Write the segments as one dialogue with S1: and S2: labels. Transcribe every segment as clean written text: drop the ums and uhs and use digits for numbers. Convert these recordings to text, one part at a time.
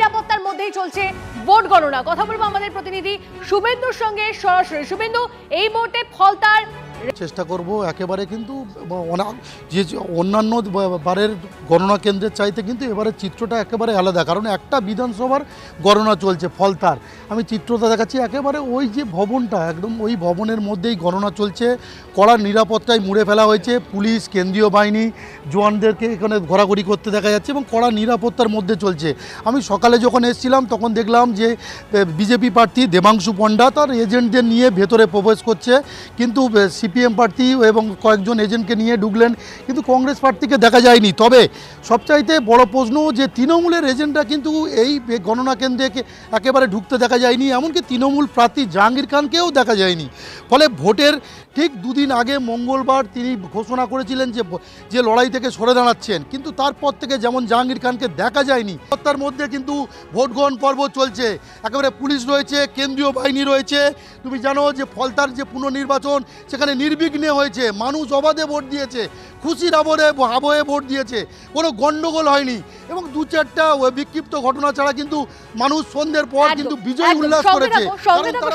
S1: নিরাপত্তার মধ্যেই চলছে ভোট গণনা। কথা বলবো আমাদের প্রতিনিধি শুভেন্দুর সঙ্গে সরাসরি। শুভেন্দু, এই ভোটে ফলতার
S2: চেষ্টা করব একেবারে, কিন্তু যে অন্যান্য বারের গণনা কেন্দ্রের চাইতে কিন্তু এবারের চিত্রটা একেবারে আলাদা, কারণ একটা বিধানসভার গণনা চলছে ফলতার। আমি চিত্রটা দেখাচ্ছি, একেবারে ওই যে ভবনটা, একদম ওই ভবনের মধ্যেই গণনা চলছে। কড়া নিরাপত্তায় মুড়ে ফেলা হয়েছে, পুলিশ, কেন্দ্রীয় বাহিনী, জওয়ানদেরকে এখানে ঘোরাঘুরি করতে দেখা যাচ্ছে এবং কড়া নিরাপত্তার মধ্যে চলছে। আমি সকালে যখন এসেছিলাম তখন দেখলাম যে বিজেপি প্রার্থী দেবাংশু পণ্ডা তার এজেন্টদের নিয়ে ভেতরে প্রবেশ করছে, কিন্তু সিপিএম প্রার্থী এবং কয়েকজন এজেন্টকে নিয়ে ঢুকলেন, কিন্তু কংগ্রেস প্রার্থীকে দেখা যায়নি। তবে সবচাইতে বড় প্রশ্ন যে তৃণমূলের এজেন্টরা কিন্তু এই গণনা কেন্দ্রে একেবারে ঢুকতে দেখা যায়নি, এমনকি তৃণমূল প্রার্থী জাহাঙ্গীর খানকেও দেখা যায়নি। ফলে ভোটের ঠিক দুদিন আগে মঙ্গলবার তিনি ঘোষণা করেছিলেন যে লড়াই থেকে সরে দাঁড়াচ্ছেন, কিন্তু তারপর থেকে যেমন জাহাঙ্গীর খানকে দেখা যায়নি। তার মধ্যে কিন্তু ভোট গ্রহণ পর্ব চলছে, একেবারে পুলিশ রয়েছে, কেন্দ্রীয় বাহিনী রয়েছে। তুমি জানো যে ফলতার যে পুনর্নির্বাচন সেখানে নির্বিঘ্নে হয়েছে, মানুষ অবাধে ভোট দিয়েছে, খুশির আবহে ভোট দিয়েছে, কোনো গণ্ডগোল হয়নি এবং দু চারটা বিক্ষিপ্ত ঘটনা ছাড়া কিন্তু মানুষ সন্ধ্যের পর কিন্তু বিজয় উল্লাস করেছে।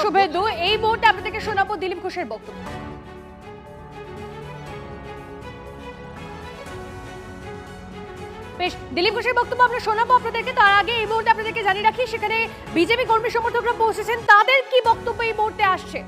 S1: শুভেন্দু, এই ভোটে আপনাদেরকে শোনাবো দিলীপ ঘোষের বক্তব্য। বেশ, দিলীপ ঘোষের বক্তব্য আমরা শোনাবো আপনাদেরকে। তার আগে এই মুহূর্তে আপনাদেরকে জানিয়ে রাখি, সেখানে বিজেপি কর্মী সমর্থকরা পৌঁছেছেন, তাদের কি বক্তব্য এই মুহূর্তে আসছে